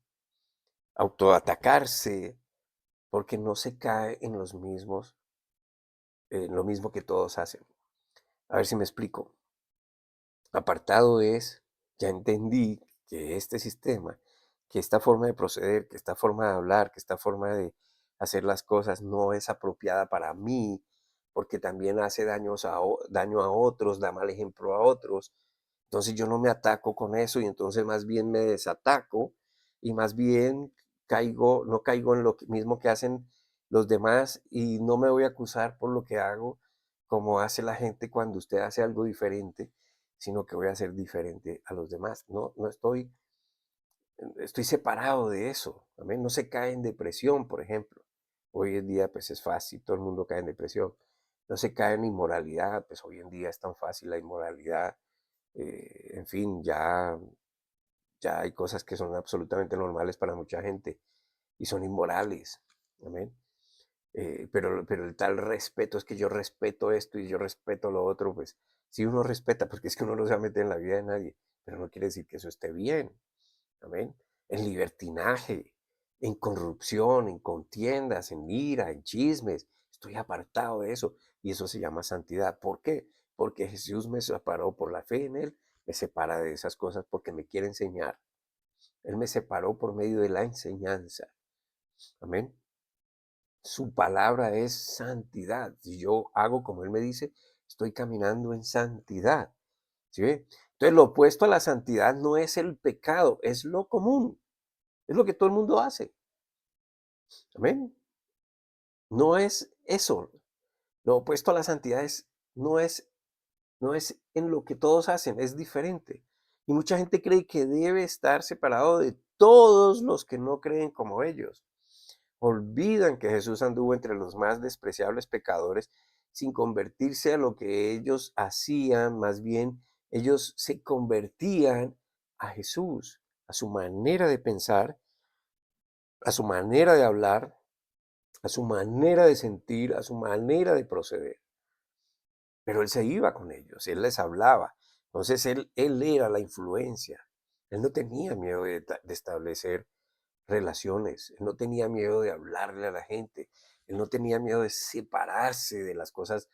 autoatacarse, porque no se cae en los mismos, lo mismo que todos hacen. A ver si me explico. Apartado es, ya entendí que este sistema, que esta forma de proceder, que esta forma de hablar, que esta forma de hacer las cosas no es apropiada para mí, porque también hace daño a otros, da mal ejemplo a otros. Entonces yo no me ataco con eso y entonces más bien me desataco y más bien no caigo en lo mismo que hacen los demás y no me voy a acusar por lo que hago, como hace la gente cuando usted hace algo diferente, sino que voy a ser diferente a los demás. No estoy separado de eso. Amén. No se cae en depresión, por ejemplo. Hoy en día, pues es fácil, todo el mundo cae en depresión. No se cae en inmoralidad, pues hoy en día es tan fácil la inmoralidad. En fin, ya hay cosas que son absolutamente normales para mucha gente y son inmorales. Amén. Pero el tal respeto, es que yo respeto esto y yo respeto lo otro, pues si uno respeta, porque es que uno no se va a meter en la vida de nadie, pero no quiere decir que eso esté bien. Amén. En libertinaje, en corrupción, en contiendas, en ira, en chismes. Estoy apartado de eso y eso se llama santidad. ¿Por qué? Porque Jesús me separó por la fe en Él, me separa de esas cosas porque me quiere enseñar. Él me separó por medio de la enseñanza. Amén. Su palabra es santidad. Si yo hago como Él me dice, estoy caminando en santidad. ¿Sí ve? Entonces, lo opuesto a la santidad no es el pecado, es lo común. Es lo que todo el mundo hace. Amén. No es eso. Lo opuesto a la santidad no es en lo que todos hacen, es diferente. Y mucha gente cree que debe estar separado de todos los que no creen como ellos. Olvidan que Jesús anduvo entre los más despreciables pecadores sin convertirse a lo que ellos hacían, más bien ellos se convertían a Jesús, a su manera de pensar, a su manera de hablar, a su manera de sentir, a su manera de proceder. Pero él se iba con ellos, él les hablaba. Entonces él era la influencia. Él no tenía miedo de establecer relaciones, él no tenía miedo de hablarle a la gente, él no tenía miedo de separarse de las cosas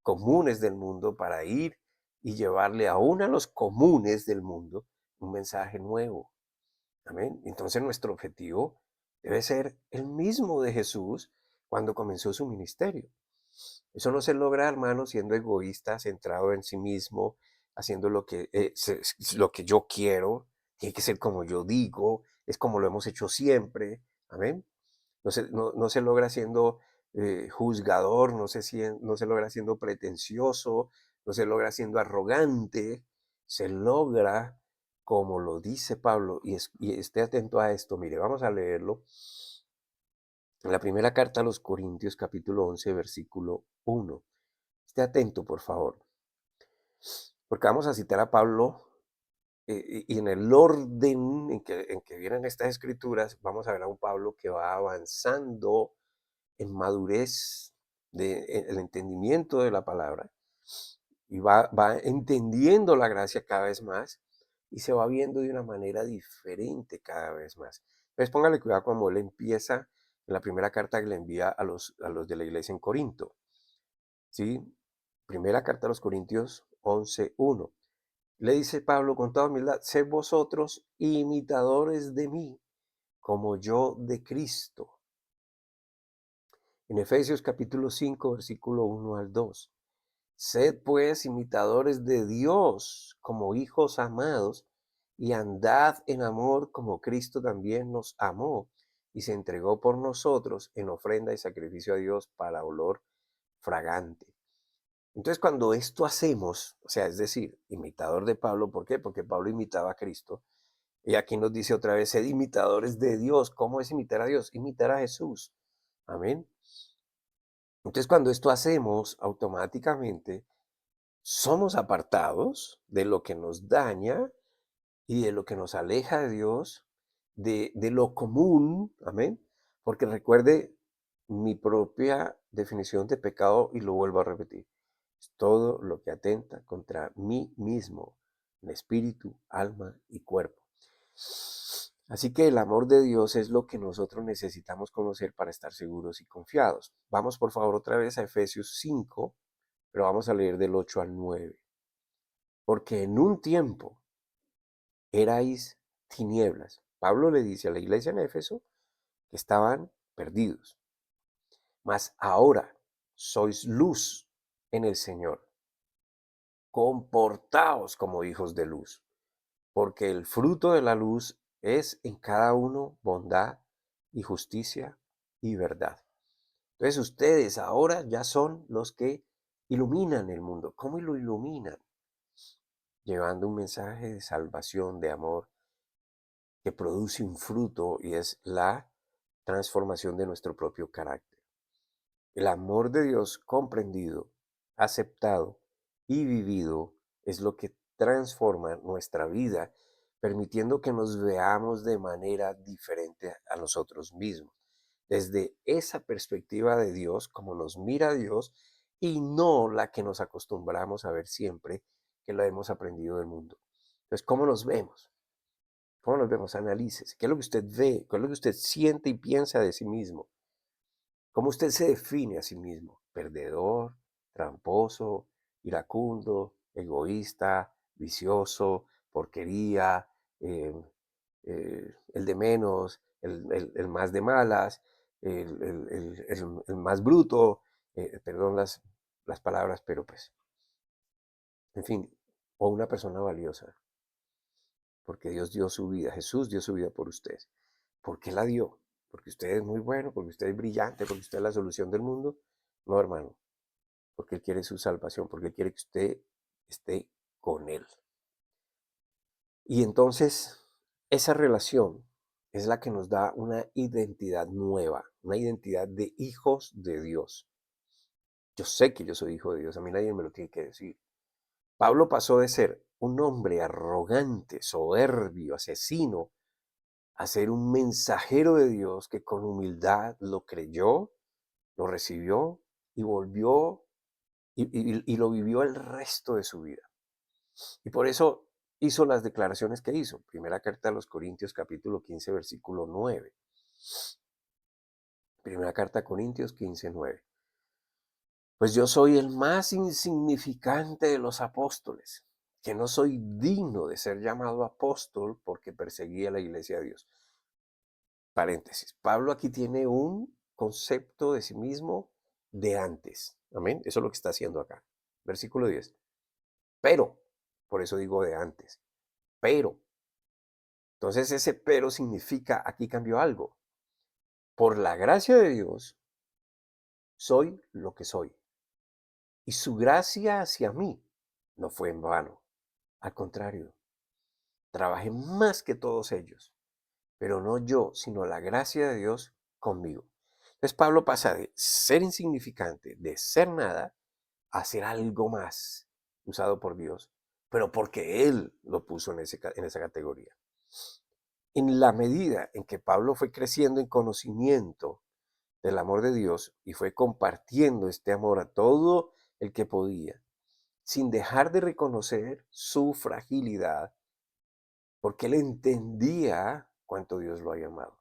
comunes del mundo para ir y llevarle aún a los comunes del mundo un mensaje nuevo. Amén. Entonces nuestro objetivo debe ser el mismo de Jesús cuando comenzó su ministerio. Eso no se logra, hermano, siendo egoísta, centrado en sí mismo, haciendo lo que yo quiero, tiene que ser como yo digo, es como lo hemos hecho siempre. Amén. No se logra siendo juzgador, no se logra siendo pretencioso, no se logra siendo arrogante, se logra como lo dice Pablo, y esté atento a esto, mire, vamos a leerlo En la primera carta a los Corintios, capítulo 11, versículo 1. Esté atento, por favor, porque vamos a citar a Pablo y en el orden en que vienen estas escrituras, vamos a ver a un Pablo que va avanzando en madurez el entendimiento de la palabra y va entendiendo la gracia cada vez más y se va viendo de una manera diferente cada vez más. Entonces póngale cuidado cuando él empieza en la primera carta que le envía a los de la iglesia en Corinto. ¿Sí? Primera carta a los Corintios 11:1. Le dice Pablo con toda humildad, sed vosotros imitadores de mí, como yo de Cristo. En Efesios capítulo 5, versículo 1 al 2. Sed pues imitadores de Dios como hijos amados y andad en amor como Cristo también nos amó y se entregó por nosotros en ofrenda y sacrificio a Dios para olor fragante. Entonces, cuando esto hacemos, o sea, es decir, imitador de Pablo, ¿por qué? Porque Pablo imitaba a Cristo. Y aquí nos dice otra vez, sed imitadores de Dios. ¿Cómo es imitar a Dios? Imitar a Jesús. Amén. Entonces, cuando esto hacemos, automáticamente somos apartados de lo que nos daña y de lo que nos aleja de Dios, de lo común. Amén. Porque recuerde mi propia definición de pecado y lo vuelvo a repetir. Es todo lo que atenta contra mí mismo, en espíritu, alma y cuerpo. Así que el amor de Dios es lo que nosotros necesitamos conocer para estar seguros y confiados. Vamos por favor otra vez a Efesios 5, pero vamos a leer del 8 al 9. Porque en un tiempo erais tinieblas. Pablo le dice a la iglesia en Éfeso que estaban perdidos, mas ahora sois luz en el Señor. Comportaos como hijos de luz, porque el fruto de la luz es en cada uno bondad y justicia y verdad. Entonces ustedes ahora ya son los que iluminan el mundo. ¿Cómo lo iluminan? Llevando un mensaje de salvación, de amor, que produce un fruto y es la transformación de nuestro propio carácter. El amor de Dios comprendido, aceptado y vivido es lo que transforma nuestra vida, permitiendo que nos veamos de manera diferente a nosotros mismos. Desde esa perspectiva de Dios, como nos mira Dios, y no la que nos acostumbramos a ver siempre, que lo hemos aprendido del mundo. Entonces, ¿cómo nos vemos? ¿Cómo nos vemos? Analícese. ¿Qué es lo que usted ve? ¿Qué es lo que usted siente y piensa de sí mismo? ¿Cómo usted se define a sí mismo? ¿Perdedor, tramposo, iracundo, egoísta, vicioso, porquería, eh, el de menos, el más de malas, el más bruto? Perdón las palabras, pero pues, en fin, o una persona valiosa, porque Dios dio su vida, Jesús dio su vida por usted. ¿Por qué la dio? ¿Porque usted es muy bueno? ¿Porque usted es brillante? ¿Porque usted es la solución del mundo? No, hermano, porque Él quiere su salvación, porque Él quiere que usted esté con Él. Y entonces, esa relación es la que nos da una identidad nueva, una identidad de hijos de Dios. Yo sé que yo soy hijo de Dios, a mí nadie me lo tiene que decir. Pablo pasó de ser un hombre arrogante, soberbio, asesino, a ser un mensajero de Dios que con humildad lo creyó, lo recibió y volvió y lo vivió el resto de su vida. Y por eso hizo las declaraciones que hizo. Primera carta a los Corintios capítulo 15 versículo 9. Primera carta a Corintios 15:9. Pues yo soy el más insignificante de los apóstoles, que no soy digno de ser llamado apóstol porque perseguía la iglesia de Dios. Paréntesis. Pablo aquí tiene un concepto de sí mismo de antes. Amén. Eso es lo que está haciendo acá. Versículo 10. Pero, por eso digo de antes. Pero. Entonces ese pero significa, aquí cambió algo. Por la gracia de Dios, soy lo que soy. Y su gracia hacia mí no fue en vano. Al contrario, trabajé más que todos ellos. Pero no yo, sino la gracia de Dios conmigo. Entonces Pablo pasa de ser insignificante, de ser nada, a ser algo más usado por Dios, pero porque Él lo puso en esa categoría. En la medida en que Pablo fue creciendo en conocimiento del amor de Dios y fue compartiendo este amor a todo el que podía, sin dejar de reconocer su fragilidad, porque él entendía cuánto Dios lo había amado.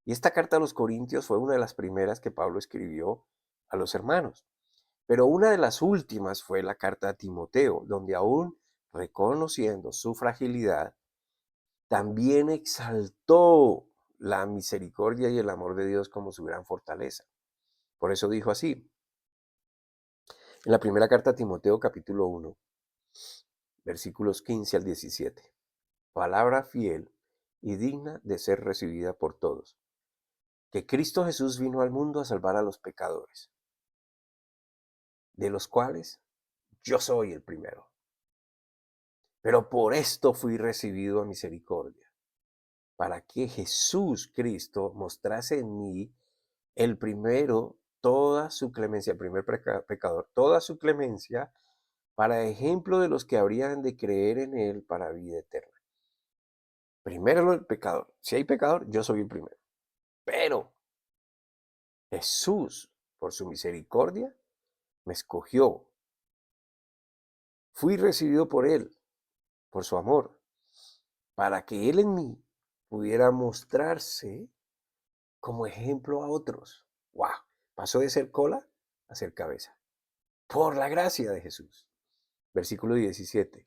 Y esta carta a los Corintios fue una de las primeras que Pablo escribió a los hermanos. Pero una de las últimas fue la carta a Timoteo, donde aún reconociendo su fragilidad, también exaltó la misericordia y el amor de Dios como su gran fortaleza. Por eso dijo así, en la primera carta a Timoteo capítulo 1, versículos 15 al 17. Palabra fiel y digna de ser recibida por todos, que Cristo Jesús vino al mundo a salvar a los pecadores, de los cuales yo soy el primero. Pero por esto fui recibido a misericordia, para que Jesús Cristo mostrase en mí el primero toda su clemencia, el primer pecador, toda su clemencia, para ejemplo de los que habrían de creer en él para vida eterna. Primero el pecador. Si hay pecador, yo soy el primero. Pero Jesús, por su misericordia, me escogió. Fui recibido por él, por su amor, para que él en mí pudiera mostrarse como ejemplo a otros. ¡Wow! Pasó de ser cola a ser cabeza. Por la gracia de Jesús. Versículo 17.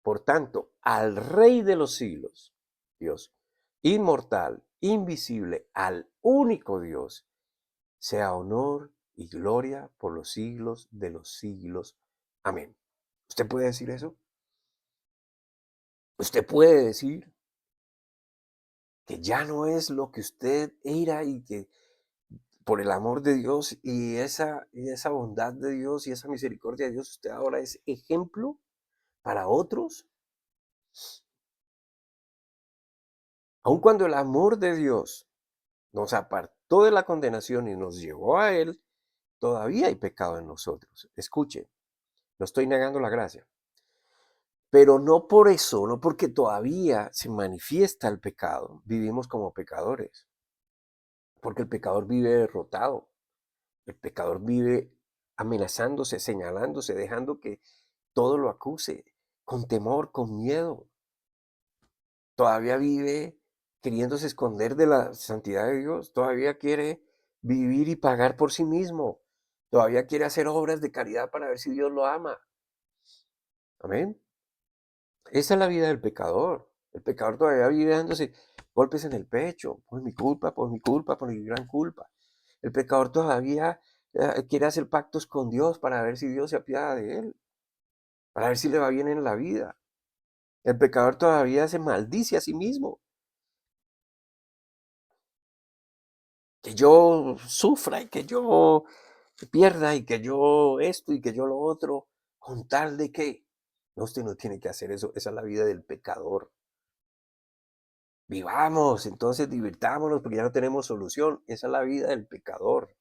Por tanto, al Rey de los siglos, Dios, inmortal, invisible, al único Dios, sea honor y gloria por los siglos de los siglos. Amén. ¿Usted puede decir eso? ¿Usted puede decir que ya no es lo que usted era y que por el amor de Dios y esa bondad de Dios y esa misericordia de Dios, usted ahora es ejemplo para otros? Aun cuando el amor de Dios nos apartó de la condenación y nos llevó a Él, todavía hay pecado en nosotros. Escuche, no estoy negando la gracia, pero no por eso, no porque todavía se manifiesta el pecado, vivimos como pecadores, porque el pecador vive derrotado, el pecador vive amenazándose, señalándose, dejando que todo lo acuse, con temor, con miedo. Todavía vive queriéndose esconder de la santidad de Dios, todavía quiere vivir y pagar por sí mismo, todavía quiere hacer obras de caridad para ver si Dios lo ama. Amén. Esa es la vida del pecador. El pecador todavía vive dándose golpes en el pecho, por mi culpa, por mi culpa, por mi gran culpa. El pecador todavía quiere hacer pactos con Dios para ver si Dios se apiada de él, para ver si le va bien en la vida. El pecador todavía se maldice a sí mismo. Que yo sufra y que yo pierda y que yo esto y que yo lo otro, con tal de que. No, usted no tiene que hacer eso. Esa es la vida del pecador. Vivamos, entonces divirtámonos porque ya no tenemos solución. Esa es la vida del pecador.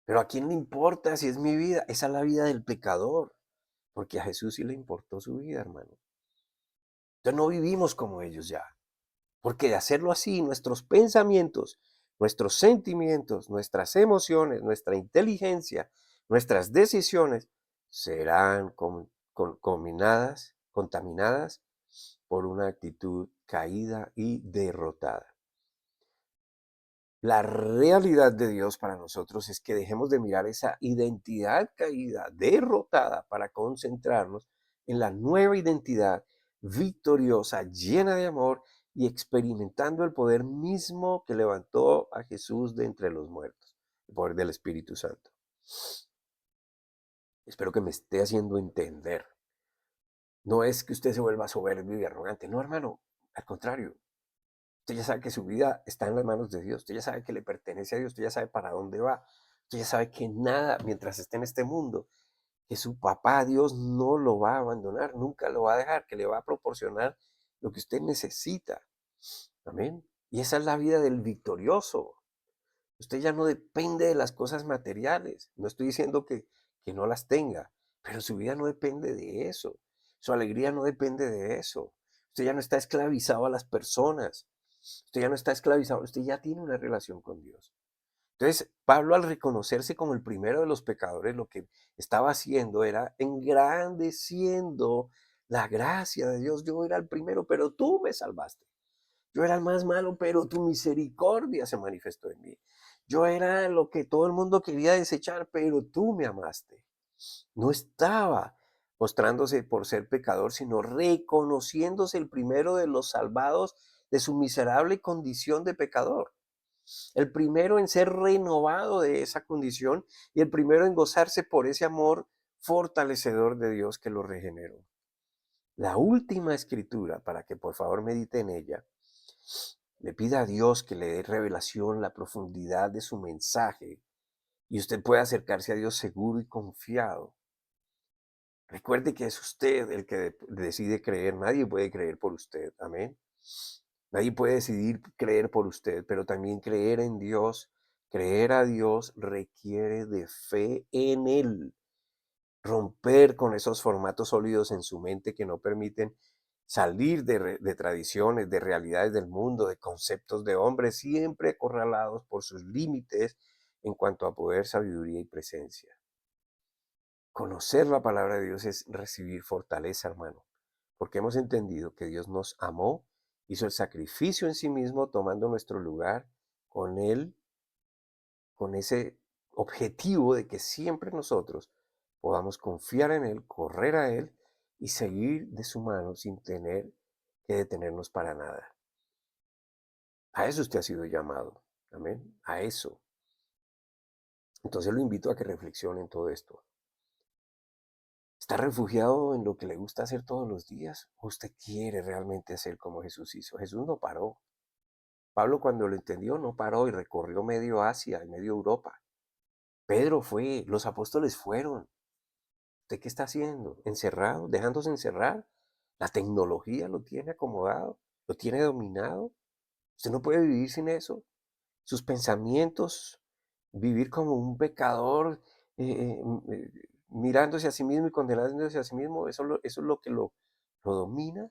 Pero ¿a quién le importa si es mi vida? Esa es la vida del pecador. Porque a Jesús sí le importó su vida, hermano. Entonces no vivimos como ellos ya. Porque de hacerlo así, nuestros pensamientos, nuestros sentimientos, nuestras emociones, nuestra inteligencia, nuestras decisiones serán contaminadas por una actitud caída y derrotada. La realidad de Dios para nosotros es que dejemos de mirar esa identidad caída, derrotada, para concentrarnos en la nueva identidad victoriosa, llena de amor y experimentando el poder mismo que levantó a Jesús de entre los muertos, el poder del Espíritu Santo. Espero que me esté haciendo entender. No es que usted se vuelva soberbio y arrogante, no, hermano, al contrario. Usted ya sabe que su vida está en las manos de Dios. Usted ya sabe que le pertenece a Dios. Usted ya sabe para dónde va. Usted ya sabe que nada, mientras esté en este mundo, que su papá Dios no lo va a abandonar, nunca lo va a dejar, que le va a proporcionar lo que usted necesita. Amén. Y esa es la vida del victorioso. Usted ya no depende de las cosas materiales. No estoy diciendo que no las tenga, pero su vida no depende de eso. Su alegría no depende de eso. Usted ya no está esclavizado a las personas. Usted ya no está esclavizado. Usted ya tiene una relación con Dios. Entonces, Pablo, al reconocerse como el primero de los pecadores, lo que estaba haciendo era engrandeciendo la gracia de Dios. Yo era el primero, pero tú me salvaste. Yo era el más malo, pero tu misericordia se manifestó en mí. Yo era lo que todo el mundo quería desechar, pero tú me amaste. No estaba mostrándose por ser pecador, sino reconociéndose el primero de los salvados de su miserable condición de pecador. El primero en ser renovado de esa condición y el primero en gozarse por ese amor fortalecedor de Dios que lo regeneró. La última escritura, para que por favor medite en ella, le pida a Dios que le dé revelación, la profundidad de su mensaje y usted puede acercarse a Dios seguro y confiado. Recuerde que es usted el que decide creer, nadie puede creer por usted, amén. Nadie puede decidir creer por usted, pero también creer en Dios, creer a Dios requiere de fe en Él. Romper con esos formatos sólidos en su mente que no permiten salir de tradiciones, de realidades del mundo, de conceptos de hombres, siempre acorralados por sus límites en cuanto a poder, sabiduría y presencia. Conocer la palabra de Dios es recibir fortaleza, hermano, porque hemos entendido que Dios nos amó, hizo el sacrificio en sí mismo, tomando nuestro lugar con Él, con ese objetivo de que siempre nosotros podamos confiar en Él, correr a Él y seguir de su mano sin tener que detenernos para nada. A eso usted ha sido llamado, amén, a eso. Entonces lo invito a que reflexione en todo esto. ¿Está refugiado en lo que le gusta hacer todos los días? ¿O usted quiere realmente hacer como Jesús hizo? Jesús no paró. Pablo cuando lo entendió no paró y recorrió medio Asia y medio Europa. Pedro fue, los apóstoles fueron. ¿Usted qué está haciendo? ¿Encerrado? ¿Dejándose encerrar? La tecnología lo tiene acomodado, lo tiene dominado. Usted no puede vivir sin eso. Sus pensamientos, vivir como un pecador, mirándose a sí mismo y condenándose a sí mismo, eso es lo que lo domina.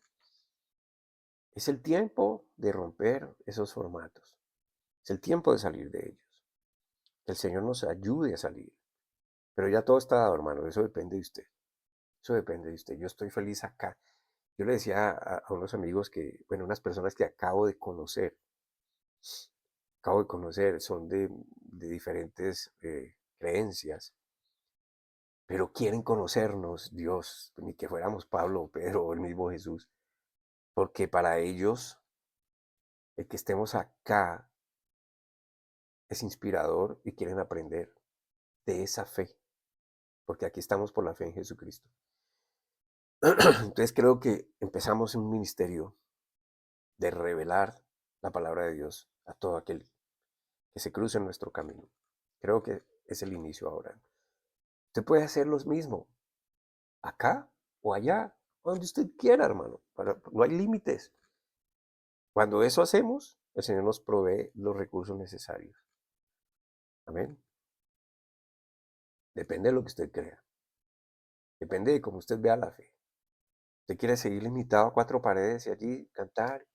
Es el tiempo de romper esos formatos. Es el tiempo de salir de ellos. Que el Señor nos ayude a salir. Pero ya todo está dado, hermano. Eso depende de usted. Eso depende de usted. Yo estoy feliz acá. Yo le decía a unos amigos que, bueno, unas personas que acabo de conocer, son de diferentes creencias, pero quieren conocernos, Dios, ni que fuéramos Pablo, Pedro o el mismo Jesús, porque para ellos el que estemos acá es inspirador y quieren aprender de esa fe, porque aquí estamos por la fe en Jesucristo. Entonces creo que empezamos un ministerio de revelar la palabra de Dios a todo aquel que se cruce en nuestro camino. Creo que es el inicio ahora. Usted puede hacer lo mismo, acá o allá, donde usted quiera, hermano. No hay límites. Cuando eso hacemos, el Señor nos provee los recursos necesarios. Amén. Depende de lo que usted crea. Depende de cómo usted vea la fe. Usted quiere seguir limitado a cuatro paredes y allí cantar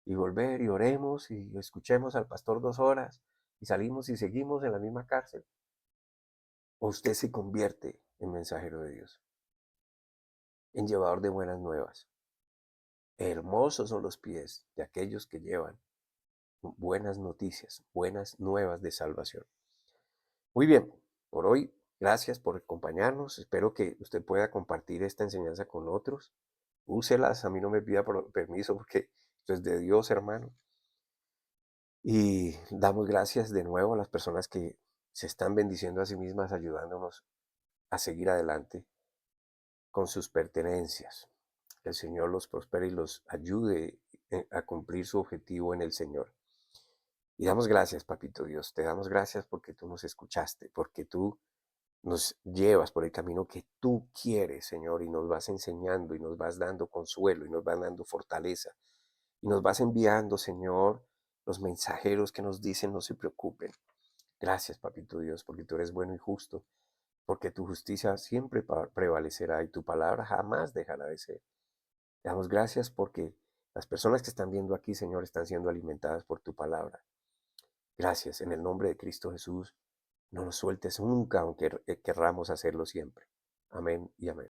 y volver y oremos y escuchemos al pastor 2 horas y salimos y seguimos en la misma cárcel. O usted se convierte en mensajero de Dios, en llevador de buenas nuevas. Hermosos son los pies de aquellos que llevan buenas noticias, buenas nuevas de salvación. Muy bien, por hoy, gracias por acompañarnos. Espero que usted pueda compartir esta enseñanza con otros. Úselas, a mí no me pida permiso porque esto es de Dios, hermano. Y damos gracias de nuevo a las personas que se están bendiciendo a sí mismas, ayudándonos a seguir adelante con sus pertenencias. Que el Señor los prospere y los ayude a cumplir su objetivo en el Señor. Y damos gracias, Papito Dios. Te damos gracias porque tú nos escuchaste, porque tú nos llevas por el camino que tú quieres, Señor, y nos vas enseñando y nos vas dando consuelo y nos vas dando fortaleza y nos vas enviando, Señor, los mensajeros que nos dicen no se preocupen. Gracias, Papito Dios, porque tú eres bueno y justo, porque tu justicia siempre prevalecerá y tu palabra jamás dejará de ser. Te damos gracias porque las personas que están viendo aquí, Señor, están siendo alimentadas por tu palabra. Gracias, en el nombre de Cristo Jesús, no nos sueltes nunca, aunque querramos hacerlo siempre. Amén y amén.